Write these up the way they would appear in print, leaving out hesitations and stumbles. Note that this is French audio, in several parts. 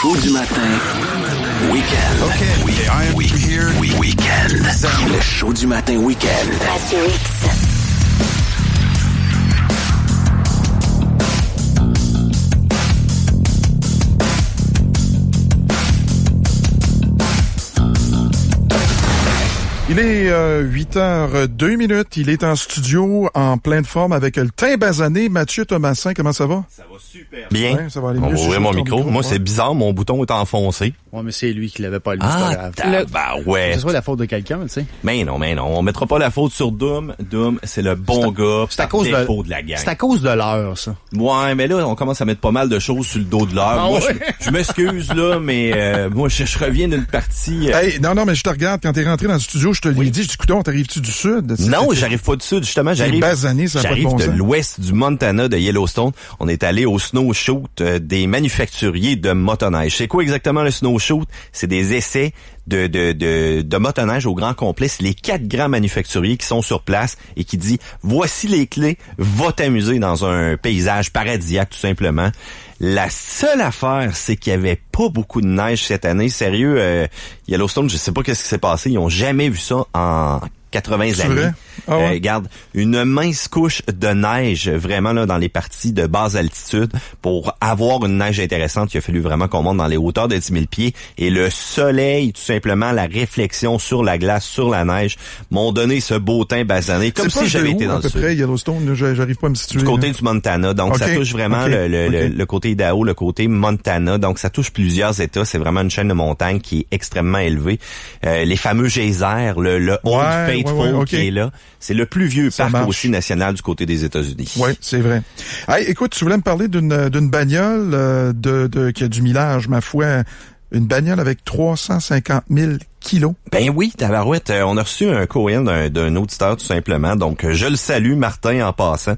show du matin, week-end. Okay, I am here. Week-end. Le show du matin, week-end. Radio X. Il est 8h02. Il est en studio, en pleine forme, avec le teint basané. Mathieu Thomasin, comment ça va? Ça va super bien. Ouais, ça va aller On mieux. va ouvrir mon micro. Moi, ouais. c'est bizarre, mon bouton est enfoncé. Ouais, mais c'est lui qui l'avait pas lu, c'est pas grave. Ouais. Que ce soit la faute de quelqu'un, tu sais. Mais non. On mettra pas la faute sur Doom. Doom, c'est le bon gars. C'est à cause de la gang. C'est à cause de l'heure, ça. Ouais, mais là, on commence à mettre pas mal de choses sur le dos de l'heure. Ah Moi, ouais? je m'excuse, là, mais moi, je reviens d'une partie... Hey, non, mais je te regarde. Quand t'es rentré dans le studio, je te l'ai dit. Je dis, écoute, t'arrives-tu du sud? Non, j'arrive pas du sud, justement. J'arrive basané, ça a pas de bon de sens. l'ouest du Montana, de Yellowstone. On est allé au snowshoot des manufacturiers de motoneige. C'est quoi exactement le snowshoot? C'est des essais de motoneige au grand complet. C'est les 4 grands manufacturiers qui sont sur place et qui disent, voici les clés, va t'amuser dans un paysage paradisiaque, tout simplement. La seule affaire, c'est qu'il y avait pas beaucoup de neige cette année. Sérieux, Yellowstone, je sais pas qu'est-ce qui s'est passé. Ils ont jamais vu ça en 80 C'est années. vrai? Ah ouais? Regarde, une mince couche de neige, vraiment là dans les parties de basse altitude. Pour avoir une neige intéressante, il a fallu vraiment qu'on monte dans les hauteurs de 10 000 pieds. Et le soleil, tout simplement, la réflexion sur la glace, sur la neige, m'ont donné ce beau teint basané, comme si j'avais été dans à peu le sud. près, Yellowstone, là, j'arrive pas à me situer. Du côté là. du Montana. Donc, Okay. ça touche vraiment Okay. le côté Idaho, le côté Montana. Donc, ça touche plusieurs États. C'est vraiment une chaîne de montagne qui est extrêmement élevée. Les fameux geysers, le Old Faithful OK. qui est là. C'est le plus vieux Ça parc marche. aussi national du côté des États-Unis. Oui, c'est vrai. Hey, écoute, tu voulais me parler d'une bagnole qui a du millage, ma foi. Une bagnole avec 350 000 kilos. Ben oui, tabarouette, on a reçu un courriel d'un auditeur tout simplement. Donc, je le salue, Martin, en passant.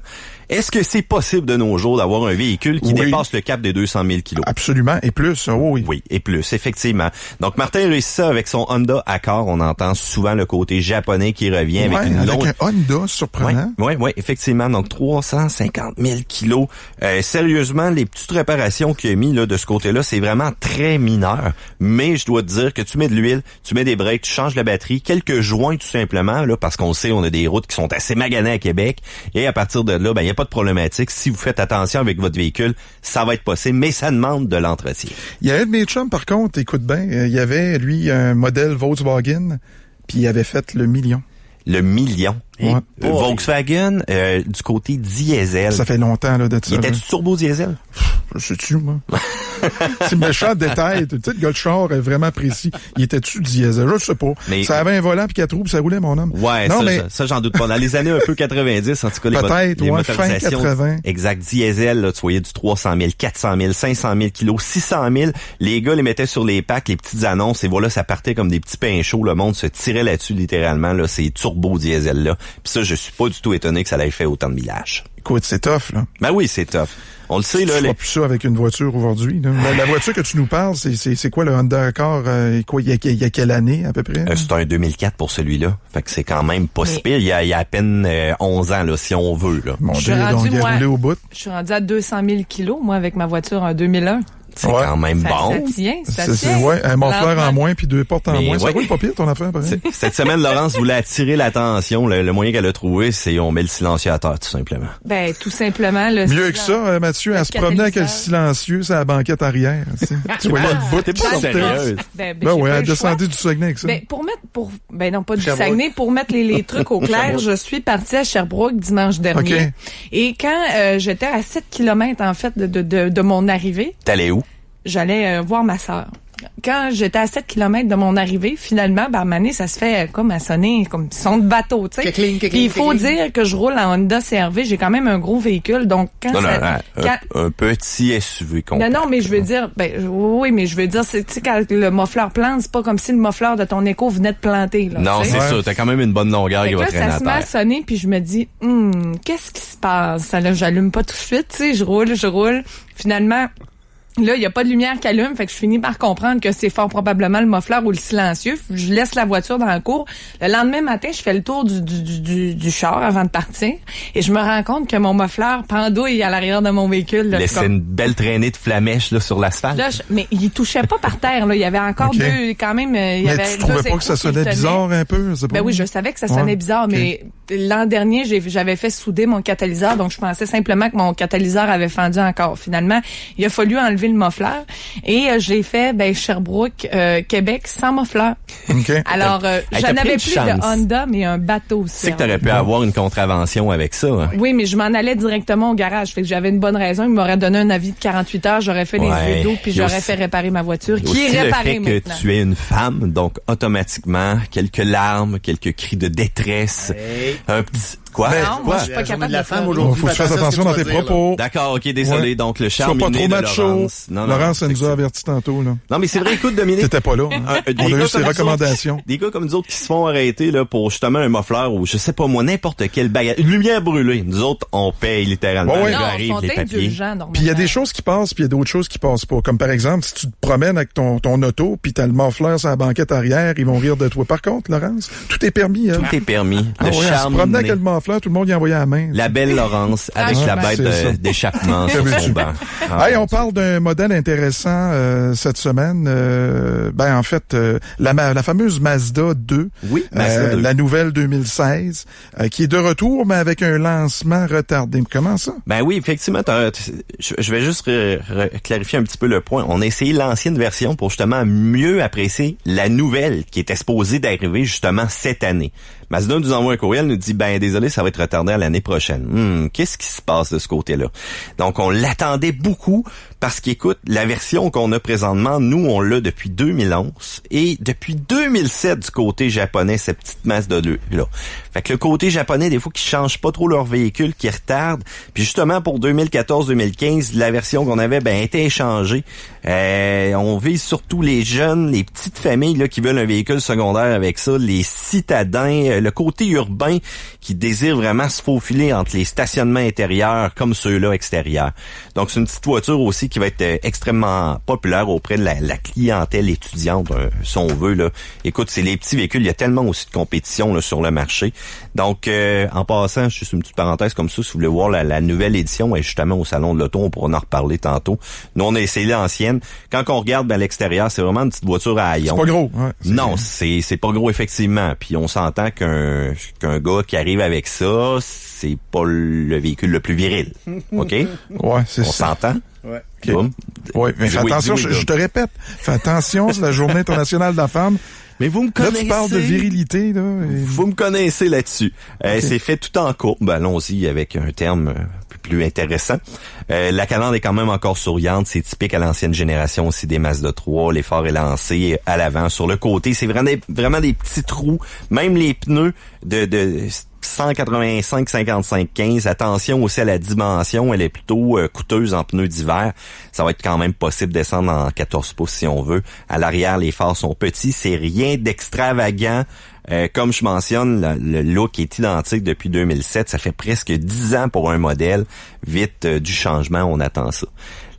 Est-ce que c'est possible de nos jours d'avoir un véhicule qui Oui. dépasse le cap des 200 000 kilos? Absolument, et plus. Oh oui. Oui, et plus, effectivement. Donc, Martin réussit ça avec son Honda Accord. On entend souvent le côté japonais qui revient Ouais, avec une longue... un Honda, surprenant. Oui, effectivement. Donc, 350 000 kilos. Sérieusement, les petites réparations qu'il a mis là de ce côté-là, c'est vraiment très mineur. Mais je dois te dire que tu mets de l'huile, tu mets des breaks, tu changes la batterie, quelques joints tout simplement, là, parce qu'on sait, on a des routes qui sont assez maganées à Québec. Et à partir de là, ben, il n'y a pas de problématique. Si vous faites attention avec votre véhicule, ça va être possible, mais ça demande de l'entretien. Il y a un de mes chums, par contre, écoute bien, il y avait, lui, un modèle Volkswagen, puis il avait fait le million. Le million. Ouais. Volkswagen, du côté diesel. Ça fait longtemps, là, de ça. Il était-tu turbo diesel? Je sais-tu, moi. C'est méchant détail. Tu sais, le gars de char est vraiment précis. Il était-tu diesel? Je sais pas. Mais- Ça avait un volant puis 4 roues puis ça roulait, mon homme. Ouais, non, ça j'en doute pas. Dans les années un peu 90, en tout cas, Peut-être, les ouais, fin motorisations 80. exact, diesel, là, tu voyais du 300 000, 400 000, 500 000 kilos, 600 000. Les gars les mettaient sur les packs, les petites annonces, et voilà, ça partait comme des petits pains chauds. Le monde se tirait là-dessus, littéralement, là, ces turbo diesel, là. Puis ça, je suis pas du tout étonné que ça l'ait fait autant de millage. Écoute, c'est tough, là. Ben oui, c'est tough. On le sait, Tu là. feras plus ça avec une voiture aujourd'hui. Là. La voiture que tu nous parles, c'est quoi le Honda Accord? Quoi, il y a quelle année, à peu près? C'est un 2004 pour celui-là. Fait que c'est quand même pas si pire. Il y a à peine 11 ans, là, si on veut, là. Mon Je suis Dieu, donc rendu, il a moi, roulé au bout. Je suis rendu à 200 000 kilos, moi, avec ma voiture en 2001. C'est Ouais. quand même Ça, bon. ça tient, ça C'est tient. ouais, un morfleur en Lentement. moins puis 2 portes en Mais moins. Ça ouais. roule pas pire, ton affaire, pareil. Cette semaine, Laurence voulait attirer l'attention. Le moyen qu'elle a trouvé, c'est on met le silencieux à terre, tout simplement. Ben, tout simplement, le Mieux que ça, Mathieu, elle se promenait avec le silencieux sur la banquette arrière. Tu sais. Tu voyais le bout. T'es pas sortait. sérieuse. Ben, Ben j'ai ouais, pas elle le choix. descendait du Saguenay avec ça. Ben, ben non, pas du Saguenay, pour mettre les trucs au clair, je suis partie à Sherbrooke dimanche dernier. OK. Et quand j'étais à 7 kilomètres, en fait, de mon arrivée, T'allais où? j'allais voir ma sœur. Quand j'étais à 7 kilomètres de mon arrivée, finalement, ben, à un moment donné, ça se fait comme à sonner, comme son de bateau, tu sais. Kekling, Puis il faut dire que je roule en Honda CR-V, j'ai quand même un gros véhicule, donc quand Non, ça... quand- un petit SUV non, non, mais je veux dire, oui, mais je veux dire, c'est, tu sais, quand le muffleur plante, c'est pas comme si le muffleur de ton écho venait de planter, là. Non, tu sais. c'est sûr. T'as quand même une bonne longueur Fait qui que va là, traîner ça à se met à terre. sonner, puis je me dis, qu'est-ce qui se passe? Ça, là, j'allume pas tout de suite, tu sais, je roule. Finalement, Là, il y a pas de lumière qui allume, fait que je finis par comprendre que c'est fort probablement le muffler ou le silencieux. Je laisse la voiture dans la cour. Le lendemain matin, je fais le tour du char avant de partir et je me rends compte que mon muffler pendouille à l'arrière de mon véhicule. Laissait une belle traînée de flamèche là sur l'asphalte. Là, mais il touchait pas par terre. Là, il y avait encore deux, quand même. Il y mais avait tu trouvais pas que ça sonnait bizarre un peu? Ben oui, je savais que ça sonnait bizarre, mais l'an dernier, j'avais fait souder mon catalyseur, donc je pensais simplement que mon catalyseur avait fendu encore. Finalement, il a fallu enlever le muffler et j'ai fait Sherbrooke, Québec sans muffler. Okay. Alors, j'en avais plus de Honda, mais un bateau aussi. Tu sais que t'aurais pu avoir une contravention avec ça. Hein? Oui, mais je m'en allais directement au garage. Fait que j'avais une bonne raison. Il m'aurait donné un avis de 48 heures. J'aurais fait les yeux d'eau puis j'aurais fait réparer ma voiture qui est réparée maintenant. Le fait que tu es une femme, donc automatiquement, quelques larmes, quelques cris de détresse, un petit... Quoi? Non, moi, je suis pas capable de la faire. femme aujourd'hui. Faut que tu fasses attention dans tes propos. D'accord, ok, désolé. Ouais. Donc, le Sois charme pas inné trop de macho. Laurence. Non, Laurence, ça nous a averti tantôt, là. Non, mais c'est vrai, écoute, Dominique. T'étais pas là. Hein? On a eu ses recommandations. Des gars comme nous autres qui se font arrêter, là, pour justement un muffler ou je sais pas moi, n'importe quel bagage. Une lumière brûlée. Nous autres, on paye littéralement. Ouais, ouais. Non, Arrive, ils sont les papiers. indulgents, normalement. Puis il y a des choses qui passent, puis il y a d'autres choses qui passent pas. Comme par exemple, si tu te promènes avec ton auto, puis t'as le muffler sur la banquette arrière, ils vont rire de toi. Par contre, Laurence, tout est permis. Hein? Tout est permis. Ah Le ouais, elle se charme promenait inné. avec le muffler, tout le monde y envoyait la main. La belle Laurence avec Ah, la ben, bête c'est ça. d'échappement sur son banc. Hey, on parle d'un modèle intéressant cette semaine. En fait, la fameuse Mazda 2. Oui, Mazda 2. La nouvelle 2016, qui est de retour, mais avec un lancement retardé. Comment ça? Ben oui, effectivement, je vais juste clarifier un petit peu le point. On a essayé l'ancienne version pour justement mieux apprécier la nouvelle qui était supposée d'arriver justement cette année. Mazda nous envoie un courriel, nous dit, désolé, ça va être retardé à l'année prochaine. Qu'est-ce qui se passe de ce côté-là? Donc, on l'attendait beaucoup parce qu'écoute, la version qu'on a présentement, nous, on l'a depuis 2011 et depuis 2007 du côté japonais, cette petite Mazda 2-là. Fait que le côté japonais, des fois, qui changent pas trop leur véhicule, qui retardent. Puis justement, pour 2014-2015, la version qu'on avait, était échangée. On vise surtout les jeunes, les petites familles là qui veulent un véhicule secondaire avec ça, les citadins, le côté urbain qui désire vraiment se faufiler entre les stationnements intérieurs comme ceux-là extérieurs. Donc, c'est une petite voiture aussi qui va être extrêmement populaire auprès de la clientèle étudiante, si on veut. Là. Écoute, c'est les petits véhicules, il y a tellement aussi de compétition là, sur le marché. Donc, en passant, juste une petite parenthèse comme ça, si vous voulez voir la nouvelle édition, est justement au Salon de l'Auto, on pourra en reparler tantôt. Nous, on a essayé l'ancienne. Quand on regarde à l'extérieur, c'est vraiment une petite voiture à haillons. C'est pas gros. Ouais, Non, c'est pas gros, effectivement. Puis on s'entend qu'un gars qui arrive avec ça, c'est pas le véhicule le plus viril. OK? Ouais, c'est On ça. s'entend? Ouais. Okay. Boum. Ouais, mais fais attention, je te répète, fais attention, c'est la Journée internationale de la femme. Mais vous me Là, connaissez. tu parles de virilité, là. Vous me connaissez là-dessus. C'est fait tout en courbe. Allons-y avec un terme un peu plus intéressant. La calandre est quand même encore souriante. C'est typique à l'ancienne génération aussi des Mazda 3. L'effort est lancé à l'avant. Sur le côté, c'est vraiment des petits trous. Même les pneus de 185, 55, 15. Attention aussi à la dimension. Elle est plutôt coûteuse en pneus d'hiver. Ça va être quand même possible de descendre en 14 pouces si on veut. À l'arrière, les phares sont petits. C'est rien d'extravagant. Comme je mentionne, le look est identique depuis 2007. Ça fait presque 10 ans pour un modèle. Vite du changement, on attend ça.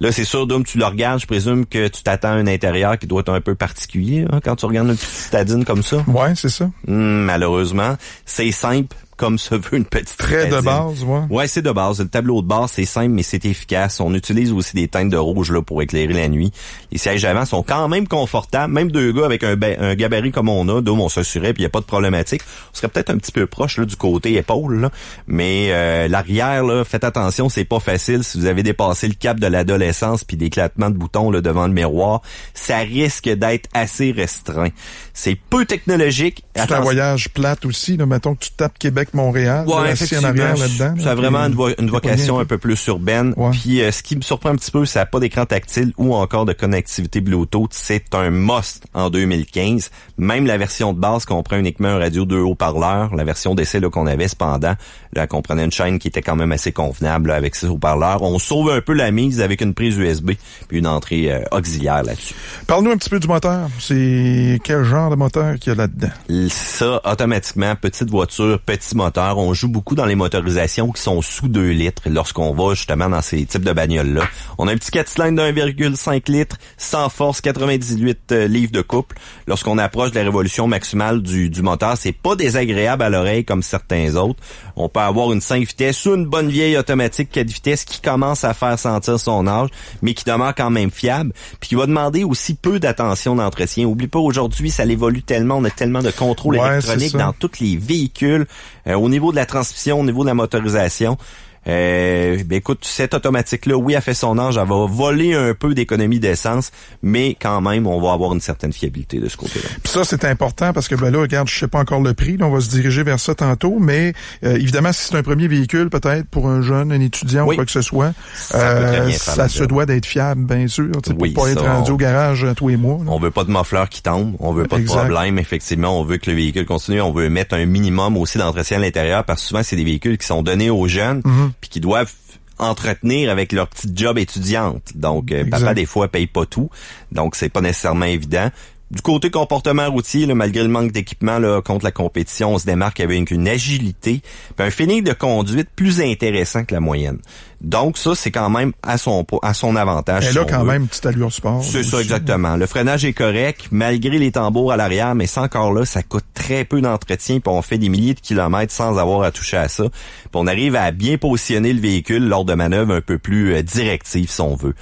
Là, c'est sûr, Dom, tu le regardes. Je présume que tu t'attends à un intérieur qui doit être un peu particulier quand tu regardes une petite citadine comme ça. Ouais, c'est ça. Malheureusement, c'est simple comme se veut une petite Très citadine. de base, ouais. Ouais, c'est de base. Le tableau de base, c'est simple, mais c'est efficace. On utilise aussi des teintes de rouge là pour éclairer la nuit. Les sièges avant sont quand même confortables. Même deux gars avec un gabarit comme on a, d'où on s'assurait, puis il n'y a pas de problématique. On serait peut-être un petit peu proche là du côté épaule, là. Mais l'arrière, là, faites attention, c'est pas facile. Si vous avez dépassé le cap de l'adolescence puis d'éclatement de boutons là, devant le miroir, ça risque d'être assez restreint. C'est peu technologique. C'est un voyage plate aussi, là. Mettons que tu tapes Québec-Montréal, Ouais, assis en arrière là-dedans. Ça a vraiment une vocation un peu plus urbaine. Ouais. Puis ce qui me surprend un petit peu, ça n'a pas d'écran tactile ou encore de connectivité Bluetooth. C'est un must en 2015. Même la version de base comprend uniquement un radio 2 haut-parleurs. La version d'essai là, qu'on avait cependant, là, qu'on prenait une chaîne qui était quand même assez convenable là, avec 6 haut-parleurs. On sauve un peu la mise avec une prise USB puis une entrée auxiliaire là-dessus. Parle-nous un petit peu du moteur. C'est quel genre de moteur qu'il y a là-dedans? Ça, automatiquement, petite voiture, petit moteur. On joue beaucoup dans les motorisations qui sont sous 2 litres lorsqu'on va justement dans ces types de bagnoles-là. On a un petit 4 cylindres d'1,5 litres, sans force, 98 livres de couple. Lorsqu'on approche de la révolution maximale du moteur, c'est pas désagréable à l'oreille comme certains autres. On peut avoir une 5 vitesses ou une bonne vieille automatique 4 vitesses qui commence à faire sentir son âge, mais qui demeure quand même fiable, puis qui va demander aussi peu d'attention d'entretien. Oublie pas, aujourd'hui, ça évolue tellement, on a tellement de contrôle électronique dans tous les véhicules, au niveau de la transmission, au niveau de la motorisation. Écoute, cette automatique-là, oui, elle fait son âge, elle va voler un peu d'économie d'essence, mais quand même, on va avoir une certaine fiabilité de ce côté-là. Puis ça, c'est important parce que là, regarde, je sais pas encore le prix, là, on va se diriger vers ça tantôt, mais évidemment, si c'est un premier véhicule, peut-être pour un jeune, un étudiant ou quoi que ce soit, ça se doit d'être fiable, bien sûr, pour pas être rendu au garage tous les mois. Là. On veut pas de muffleur qui tombe, on veut pas de problème, effectivement, on veut que le véhicule continue, on veut mettre un minimum aussi d'entretien à l'intérieur parce que souvent, c'est des véhicules qui sont donnés aux jeunes, puis qui doivent entretenir avec leur petite job étudiante. Donc, papa, des fois, paye pas tout. Donc, c'est pas nécessairement évident. Du côté comportement routier, là, malgré le manque d'équipement là, contre la compétition, on se démarque avec une agilité, puis un feeling de conduite plus intéressant que la moyenne. Donc ça, c'est quand même à son avantage. Et là, quand même, petite allure sport. C'est ça, exactement. Le freinage est correct, malgré les tambours à l'arrière, mais ça encore là, ça coûte très peu d'entretien, puis on fait des milliers de kilomètres sans avoir à toucher à ça. Puis on arrive à bien positionner le véhicule lors de manœuvres un peu plus directives, si on veut.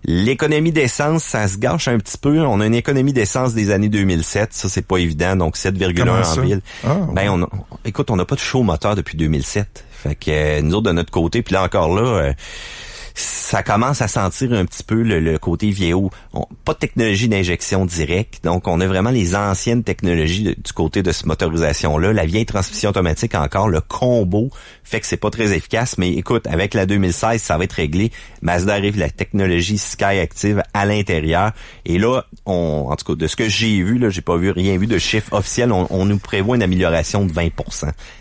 L'économie d'essence, ça se gâche un petit peu. On a une économie d'essence des années 2007. Ça, c'est pas évident. Donc, 7,1 en ville. Écoute, on n'a pas de chaud moteur depuis 2007. Fait que nous autres, de notre côté, puis là encore là... ça commence à sentir un petit peu le côté vieillot. Pas de technologie d'injection directe, donc on a vraiment les anciennes technologies du côté de cette motorisation-là. La vieille transmission automatique encore, le combo, fait que c'est pas très efficace, mais écoute, avec la 2016, ça va être réglé. Mazda arrive la technologie Skyactiv à l'intérieur, et là, en tout cas, de ce que j'ai vu, là, j'ai pas rien vu de chiffre officiel, on nous prévoit une amélioration de 20%.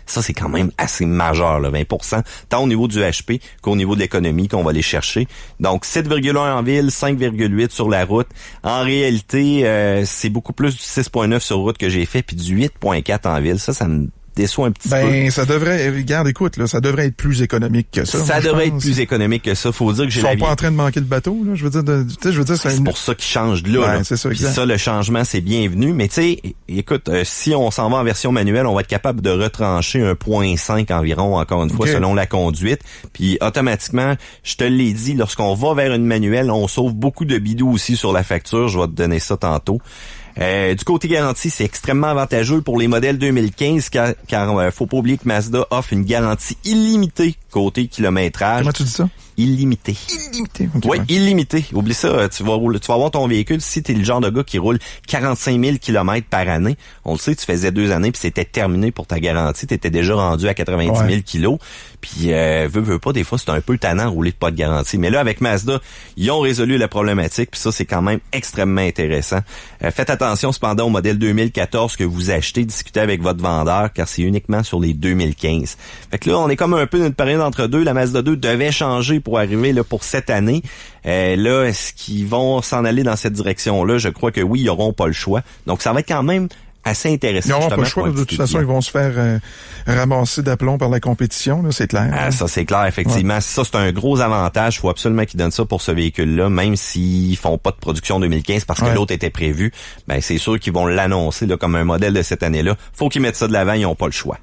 Ça, c'est quand même assez majeur, là, 20%, tant au niveau du HP qu'au niveau de l'économie qu'on va aller chercher. Donc 7,1 en ville, 5,8 sur la route. En réalité, c'est beaucoup plus du 6,9 sur route que j'ai fait, puis du 8,4 en ville. Ça me déçoit un petit peu. Ça devrait, regarde, écoute, là, ça devrait être plus économique que ça. Ça devrait être plus économique que ça. Faut dire que j'ai Ils sont pas en train de manquer le bateau, là. Je veux dire, c'est pour ça qu'ils changent de là. C'est ça, exact. Puis ça, le changement, c'est bienvenu. Mais tu sais, écoute, si on s'en va en version manuelle, on va être capable de retrancher 1,5 environ, encore une fois, selon la conduite. Puis automatiquement, je te l'ai dit, lorsqu'on va vers une manuelle, on sauve beaucoup de bidou aussi sur la facture. Je vais te donner ça tantôt. Du côté garantie, c'est extrêmement avantageux pour les modèles 2015 car faut pas oublier que Mazda offre une garantie illimitée côté kilométrage. Comment tu dis ça? Illimité. Illimité. Okay, oui, illimité. Oublie ça. Tu vas avoir ton véhicule. Si t'es le genre de gars qui roule 45 000 km par année, on le sait, tu faisais 2 années puis c'était terminé pour ta garantie. T'étais déjà rendu à 90 000 kilos. Puis, veux pas, des fois, c'est un peu tannant rouler de pas de garantie. Mais là, avec Mazda, ils ont résolu la problématique. Puis ça, c'est quand même extrêmement intéressant. Faites attention, cependant, au modèle 2014 que vous achetez. Discutez avec votre vendeur, car c'est uniquement sur les 2015. Fait que là, on est comme un peu dans une période entre deux. La Mazda 2 devait changer pour arriver là pour cette année. Là, est-ce qu'ils vont s'en aller dans cette direction-là? Je crois que oui, ils n'auront pas le choix. Donc, ça va être quand même assez intéressant. Ils n'auront pas le choix. De toute façon, ils vont se faire ramasser d'aplomb par la compétition, là, c'est clair. Ah, ça, c'est clair, effectivement. Ouais. Ça, c'est un gros avantage. Il faut absolument qu'ils donnent ça pour ce véhicule-là, même s'ils font pas de production 2015 parce que l'autre était prévu. Ben, c'est sûr qu'ils vont l'annoncer là, comme un modèle de cette année-là. Faut qu'ils mettent ça de l'avant, ils n'ont pas le choix.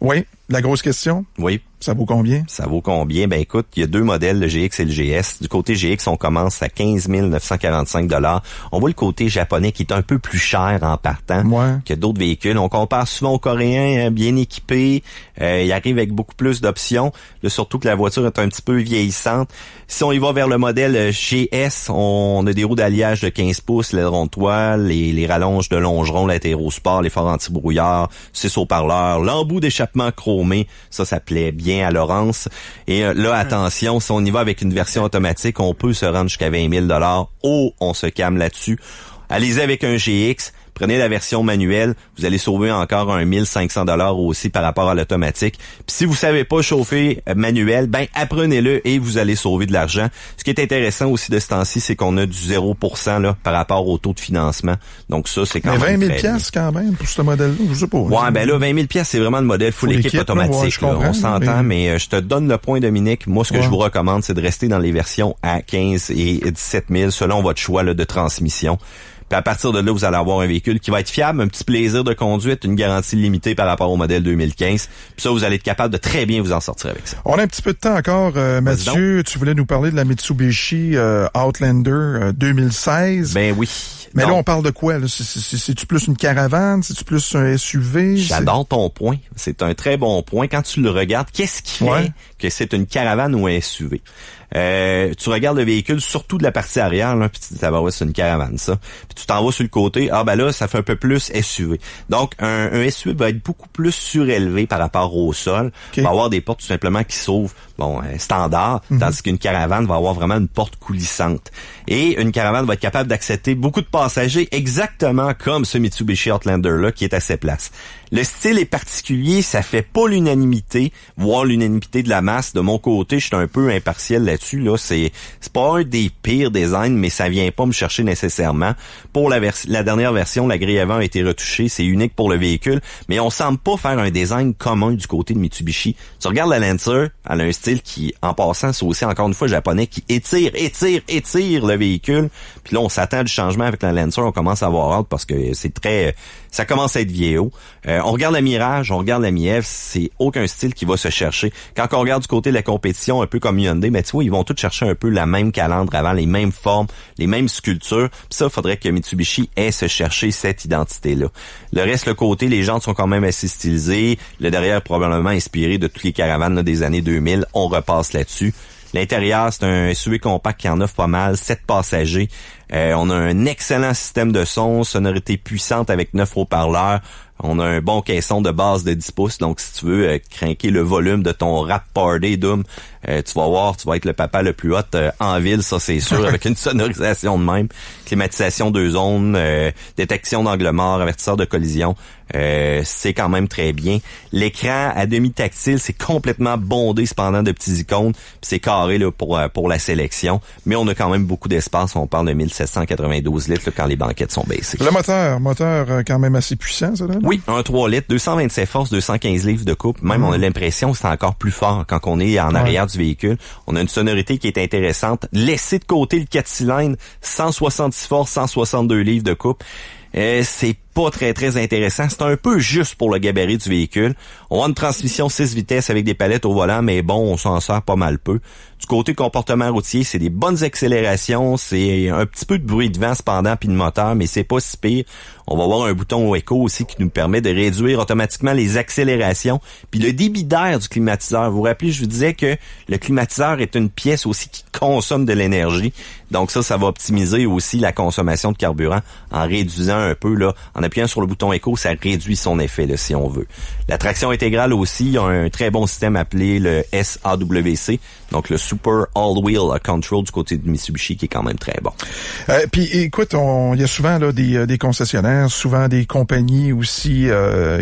Oui. La grosse question? Oui. Ça vaut combien? Ça vaut combien? Ben écoute, il y a 2 modèles, le GX et le GS. Du côté GX, on commence à 15 945 $. On voit le côté japonais qui est un peu plus cher en partant que d'autres véhicules. On compare souvent aux Coréens bien équipés. Ils arrivent avec beaucoup plus d'options. Là, surtout que la voiture est un petit peu vieillissante. Si on y va vers le modèle GS, on a des roues d'alliage de 15 pouces, l'aileron de toile, les rallonges de longeron, l'hétérosport, les phares anti-brouillard, 6 haut-parleurs, l'embout d'échappement chromé. Ça plaît bien à Laurence. Et là, attention, si on y va avec une version automatique, on peut se rendre jusqu'à 20 000 $. Oh, on se calme là-dessus. Allez-y avec un GX. Prenez la version manuelle, vous allez sauver encore un 1500$ aussi par rapport à l'automatique. Puis si vous savez pas chauffer manuel, ben apprenez-le et vous allez sauver de l'argent. Ce qui est intéressant aussi de ce temps-ci, c'est qu'on a du 0% là par rapport au taux de financement. Donc ça, c'est quand même 20 000 piastres quand même pour ce modèle-là, je sais pas. Ouais, ben là, 20 000 piastres, c'est vraiment le modèle full équipe automatique. Ouais, on s'entend, mais je te donne le point, Dominique. Moi, ce que je vous recommande, c'est de rester dans les versions à 15 et 17 000 selon votre choix là, de transmission. Puis à partir de là, vous allez avoir un véhicule qui va être fiable, un petit plaisir de conduite, une garantie limitée par rapport au modèle 2015. Puis ça, vous allez être capable de très bien vous en sortir avec ça. On a un petit peu de temps encore. Mathieu, tu voulais nous parler de la Mitsubishi Outlander 2016. Ben oui. Mais là, on parle de quoi? C'est-tu plus une caravane? C'est-tu plus un SUV? J'adore ton point. C'est un très bon point. Quand tu le regardes, qu'est-ce qui fait que c'est une caravane ou un SUV? Tu regardes le véhicule, surtout de la partie arrière, là, puis tu te dis, ouais, c'est une caravane, ça. Puis tu t'en vas sur le côté, ben là, ça fait un peu plus SUV. Donc, un SUV va être beaucoup plus surélevé par rapport au sol. Il va avoir des portes tout simplement qui s'ouvrent, standard, tandis qu'une caravane va avoir vraiment une porte coulissante. Et une caravane va être capable d'accepter beaucoup de passagers, exactement comme ce Mitsubishi Outlander-là, qui est à ses places. Le style est particulier, ça fait pas l'unanimité, voire l'unanimité de la masse. De mon côté, je suis un peu impartial là-dessus. Là, c'est pas un des pires designs, mais ça vient pas me chercher nécessairement. Pour la dernière version, la grille avant a été retouchée, c'est unique pour le véhicule, mais on semble pas faire un design commun du côté de Mitsubishi. Tu regardes la Lancer, elle a un style qui, en passant, c'est aussi encore une fois japonais, qui étire le véhicule. Puis là, on s'attend du changement avec la Lancer, on commence à avoir hâte parce que c'est très... Ça commence à être vieillot. On regarde la Mirage, on regarde la Mi-F, c'est aucun style qui va se chercher. Quand on regarde du côté de la compétition, un peu comme Hyundai, mais tu vois, ils vont tous chercher un peu la même calandre avant, les mêmes formes, les mêmes sculptures. Puis ça, il faudrait que Mitsubishi ait se chercher cette identité-là. Le reste, le côté, les jantes sont quand même assez stylisées. Le derrière, probablement inspiré de toutes les caravanes là, des années 2000. On repasse là-dessus. L'intérieur, c'est un SUV compact qui en offre pas mal, 7 passagers. On a un excellent système de son, sonorité puissante avec 9 haut-parleurs. On a un bon caisson de base de 10 pouces, donc si tu veux craquer le volume de ton rap party, Doom, tu vas voir, tu vas être le papa le plus hot en ville, ça c'est sûr, avec une sonorisation de même, climatisation 2 zones, détection d'angle mort, avertisseur de collision, c'est quand même très bien. L'écran à demi tactile, c'est complètement bondé cependant de petits icônes, puis c'est carré là pour la sélection, mais on a quand même beaucoup d'espace, on parle de 1792 litres là, quand les banquettes sont baissées. Le moteur quand même assez puissant, ça là? Oui, un 3 litres, 227 forces, 215 livres de coupe. Même, on a l'impression que c'est encore plus fort quand on est en arrière du véhicule. On a une sonorité qui est intéressante. Laissez de côté le 4 cylindres, 166 forces, 162 livres de coupe. C'est pas très, très intéressant. C'est un peu juste pour le gabarit du véhicule. On a une transmission 6 vitesses avec des palettes au volant, mais bon, on s'en sert pas mal peu. Du côté comportement routier, c'est des bonnes accélérations, c'est un petit peu de bruit de vent cependant puis de moteur, mais c'est pas si pire. On va avoir un bouton éco aussi qui nous permet de réduire automatiquement les accélérations. Puis le débit d'air du climatiseur. Vous vous rappelez, je vous disais que le climatiseur est une pièce aussi qui consomme de l'énergie. Donc ça va optimiser aussi la consommation de carburant en réduisant un peu, là, en appuyant sur le bouton éco, ça réduit son effet, là, si on veut. La traction intégrale aussi, il y a un très bon système appelé le SAWC, donc le Super All-Wheel Control du côté de Mitsubishi qui est quand même très bon. Puis écoute, il y a souvent là des concessionnaires, souvent des compagnies aussi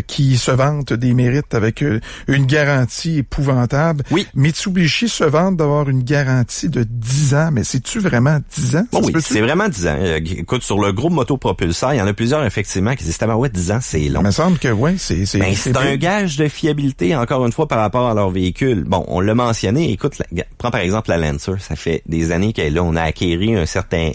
qui se vantent des mérites avec une garantie épouvantable. Oui. Mitsubishi se vante d'avoir une garantie de 10 ans, mais c'est-tu vraiment 10 ans? Oui, c'est vraiment 10 ans. Écoute, sur le groupe motopropulseur, il y en a plusieurs effectivement qui disent ouais, 10 ans, c'est long. Il me semble que oui, c'est un gage de fiabilité, encore une fois, par rapport à leur véhicule. Bon, on l'a mentionné, écoute, prends par exemple la Lancer, ça fait des années qu'elle est là, on a acquéri un certain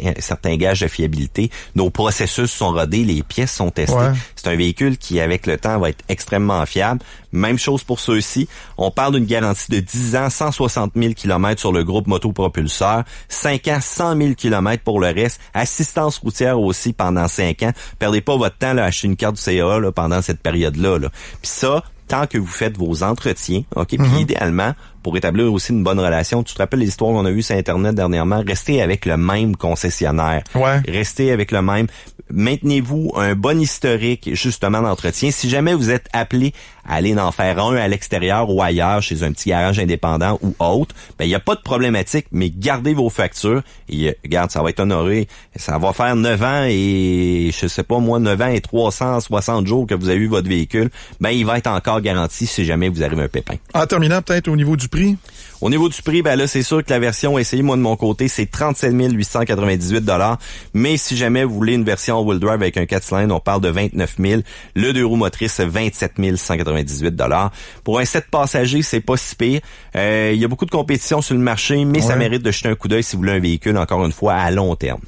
gage de fiabilité. Nos processus sont rodés, les pièces sont testées. Ouais. C'est un véhicule qui, avec le temps, va être extrêmement fiable. Même chose pour ceux-ci. On parle d'une garantie de 10 ans, 160 000 km sur le groupe motopropulseur, 5 ans, 100 000 km pour le reste. Assistance routière aussi pendant 5 ans. Perdez pas votre temps là, à acheter une carte du CAA là, pendant cette période-là. Là. Puis ça, tant que vous faites vos entretiens, OK, puis idéalement, pour établir aussi une bonne relation, tu te rappelles les histoires qu'on a eues sur Internet dernièrement, restez avec le même concessionnaire. Ouais. Restez avec le même. maintenez-vous un bon historique justement d'entretien. Si jamais vous êtes appelé à aller en faire un à l'extérieur ou ailleurs, chez un petit garage indépendant ou autre, ben il n'y a pas de problématique, mais gardez vos factures. Et regarde, ça va être honoré. Ça va faire 9 ans et, je sais pas moi, 9 ans et 360 jours que vous avez eu votre véhicule. Ben il va être encore garanti si jamais vous arrive un pépin. En terminant, peut-être au niveau du prix? Au niveau du prix, ben là, c'est sûr que la version essayez moi de mon côté, c'est 37 898 $. Mais si jamais vous voulez une version all-wheel drive avec un 4 cylindres, on parle de 29 000. Le 2 roues motrices, 27 198 $. Pour un 7 passagers, c'est pas si pire. Il y a beaucoup de compétition sur le marché, mais ça mérite de jeter un coup d'œil si vous voulez un véhicule, encore une fois, à long terme.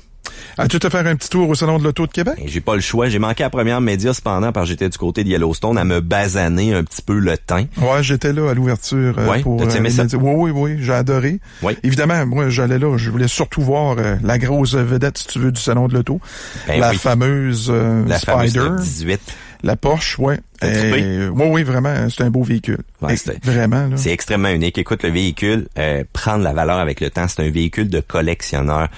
As-tu te faire un petit tour au Salon de l'Auto de Québec? J'ai pas le choix. J'ai manqué la première média cependant parce que j'étais du côté de Yellowstone à me basaner un petit peu le teint. Ouais, j'étais là à l'ouverture. T'as aimé ça? Oui, j'ai adoré. Oui. Évidemment, moi, j'allais là, je voulais surtout voir la grosse vedette, si tu veux, du Salon de l'Auto. La fameuse la Spider. fameuse 18. La Porsche, ouais. Oui, vraiment, c'est un beau véhicule. Ouais, vraiment, là. C'est extrêmement unique. Écoute, le véhicule prend de la valeur avec le temps. C'est un véhicule de collectionneur.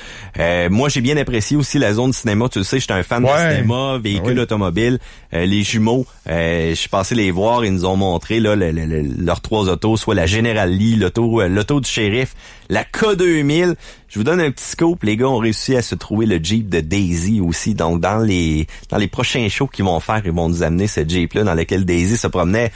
Moi, j'ai bien apprécié aussi la zone cinéma. Tu le sais, j'étais un fan de cinéma, véhicule automobile. Les jumeaux, je suis passé les voir. Ils nous ont montré là leurs 3 autos, soit la General Lee, l'auto du shérif, la K2000. Je vous donne un petit scoop. Les gars ont réussi à se trouver le Jeep de Daisy aussi. Donc, dans les prochains shows qu'ils vont faire, ils vont nous amener ce Jeep-là dans lequel Daisy se promenait,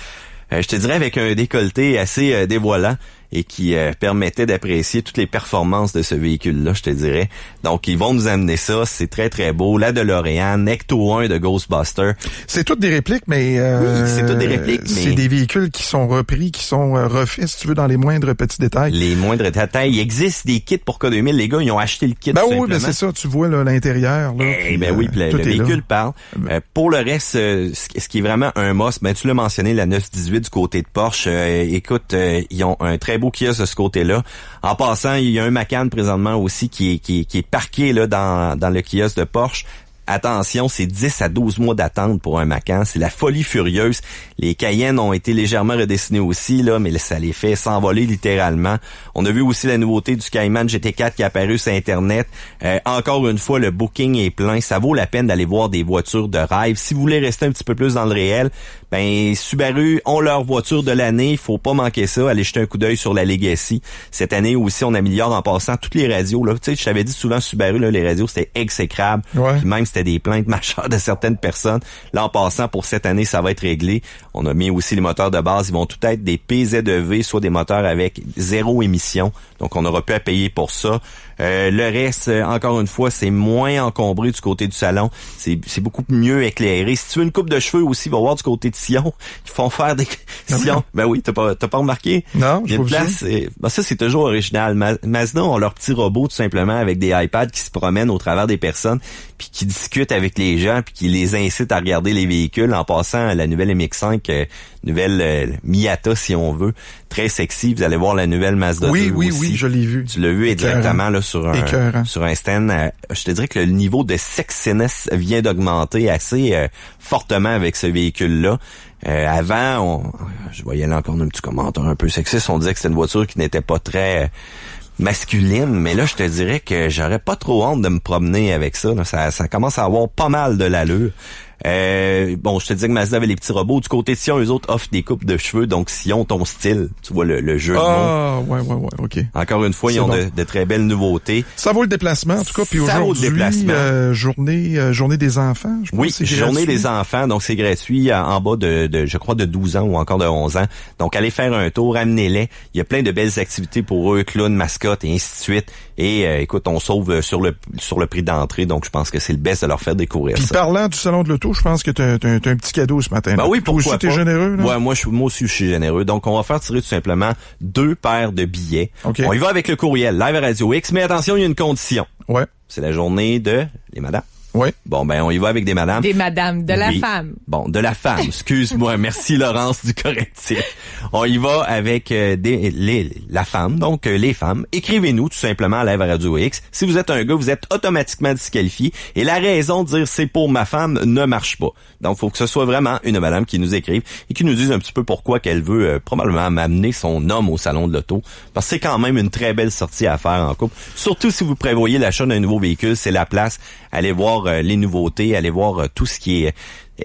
je te dirais, avec un décolleté assez dévoilant et qui permettait d'apprécier toutes les performances de ce véhicule-là, je te dirais. Donc, ils vont nous amener ça. C'est très, très beau. La DeLorean, Ecto 1 de Ghostbusters. C'est toutes des répliques, mais... oui, c'est toutes des répliques, mais... C'est des véhicules qui sont repris, qui sont refaits, si tu veux, dans les moindres petits détails. Les moindres détails. Il existe des kits pour K2000. Les gars, ils ont acheté le kit, ben simplement. Oui, ben c'est ça. Tu vois là l'intérieur. Là, ben oui, puis le véhicule parle. Pour le reste, ce qui est vraiment un must, ben tu l'as mentionné, la 918 du côté de Porsche. Écoute, ils ont un très beau kiosque de ce côté-là. En passant, il y a un Macan présentement aussi qui est parqué là dans le kiosque de Porsche. Attention, c'est 10 à 12 mois d'attente pour un Macan. C'est la folie furieuse. Les Cayennes ont été légèrement redessinées aussi, là, mais ça les fait s'envoler littéralement. On a vu aussi la nouveauté du Cayman GT4 qui est apparu sur Internet. Encore une fois, le booking est plein. Ça vaut la peine d'aller voir des voitures de rêve. Si vous voulez rester un petit peu plus dans le réel, ben Subaru ont leur voiture de l'année. Il faut pas manquer ça. Allez jeter un coup d'œil sur la Legacy. Cette année aussi, on améliore en passant toutes les radios. Là. Tu sais, je t'avais dit souvent Subaru, là, les radios, c'était exécrable. Ouais. Puis même c'était des plaintes majeures de certaines personnes. Là, en passant, pour cette année, ça va être réglé. On a mis aussi les moteurs de base. Ils vont tout être des PZEV, soit des moteurs avec 0 émission. Donc, on n'aura plus à payer pour ça. Le reste, encore une fois, c'est moins encombré du côté du salon. C'est beaucoup mieux éclairé. Si tu veux une coupe de cheveux aussi, va voir du côté de Sion. Ils font faire des Sion. Ben oui, t'as pas remarqué? Non, je vois ça, c'est toujours original. Mazda ont leur petit robot, tout simplement, avec des iPads qui se promènent au travers des personnes, puis qui discutent avec les gens, puis qui les incitent à regarder les véhicules. En passant, la nouvelle MX-5, nouvelle Miata, si on veut, très sexy. Vous allez voir la nouvelle Mazda 2 aussi. Oui, je l'ai vu. Tu l'as vu directement là sur un stand. Je te dirais que le niveau de sexiness vient d'augmenter assez fortement avec ce véhicule-là. Avant, je voyais là encore un petit commentaire un peu sexiste. On disait que c'était une voiture qui n'était pas très masculine, mais là, je te dirais que j'aurais pas trop honte de me promener avec ça. Là. Ça commence à avoir pas mal de l'allure. Bon, je te disais que Mazda avait les petits robots. Du côté de Sion, eux autres offrent des coupes de cheveux. Donc, Sion, ton style, tu vois le jeu de mots. Ah, ouais, OK. Encore une fois, ils ont de très belles nouveautés. Ça vaut le déplacement, en tout cas. Puis aujourd'hui, journée des enfants, je pense. Oui, journée des enfants. Donc, c'est gratuit en bas de, je crois, de 12 ans ou encore de 11 ans. Donc, allez faire un tour, amenez-les. Il y a plein de belles activités pour eux, clowns, mascottes et ainsi de suite. Et écoute, on sauve sur le prix d'entrée. Donc, je pense que c'est le best de leur faire découvrir ça. Puis parlant du salon de l'auto, je pense que t'as un petit cadeau ce matin. Ben oui, pourquoi pas? T'es généreux, là? Ouais, moi aussi, je suis généreux. Donc, on va faire tirer tout simplement 2 paires de billets. Okay. On y va avec le courriel, Live à Radio X. Mais attention, il y a une condition. Ouais. C'est la journée de les madames. Oui. Bon, ben, on y va avec des madames. Des madames, de la femme. Bon, de la femme, excuse-moi. Merci, Laurence, du correctif. On y va avec la femme, donc les femmes. Écrivez-nous tout simplement à Live à Radio X. Si vous êtes un gars, vous êtes automatiquement disqualifié. Et la raison de dire c'est pour ma femme ne marche pas. Donc, il faut que ce soit vraiment une madame qui nous écrive et qui nous dise un petit peu pourquoi qu'elle veut probablement m'amener son homme au salon de l'auto. Parce que c'est quand même une très belle sortie à faire en couple. Surtout si vous prévoyez l'achat d'un nouveau véhicule, c'est la place. allez voir les nouveautés, allez voir tout ce qui est...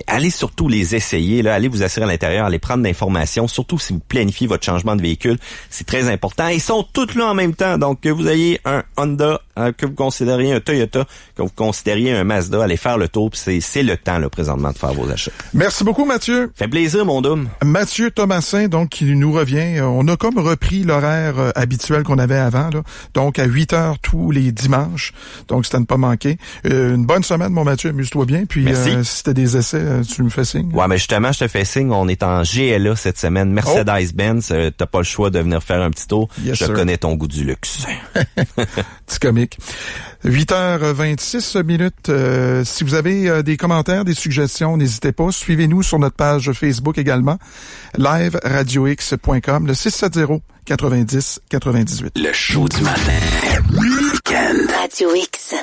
Allez surtout les essayer, là, allez vous assurer à l'intérieur, allez prendre l'information, surtout si vous planifiez votre changement de véhicule, c'est très important. Ils sont tous là en même temps, donc que vous ayez un Honda, que vous considériez un Toyota, que vous considériez un Mazda, allez faire le tour, c'est le temps là présentement de faire vos achats. Merci beaucoup Mathieu. Fait plaisir mon dôme. Mathieu Thomasin, donc qui nous revient, on a comme repris l'horaire habituel qu'on avait avant, là, donc à 8h tous les dimanches, donc c'est à ne pas manquer. Une bonne semaine mon Mathieu, amuse-toi bien, puis si t'as des essais, tu me fais signe. Ouais, mais justement, je te fais signe. On est en GLA cette semaine. Mercedes-Benz. T'as pas le choix de venir faire un petit tour. Je connais ton goût du luxe. Petit comique. 8h26. Si vous avez des commentaires, des suggestions, n'hésitez pas. Suivez-nous sur notre page Facebook également. LiveRadioX.com, le 670-90-98. Le show du matin. Week-end. Radio X.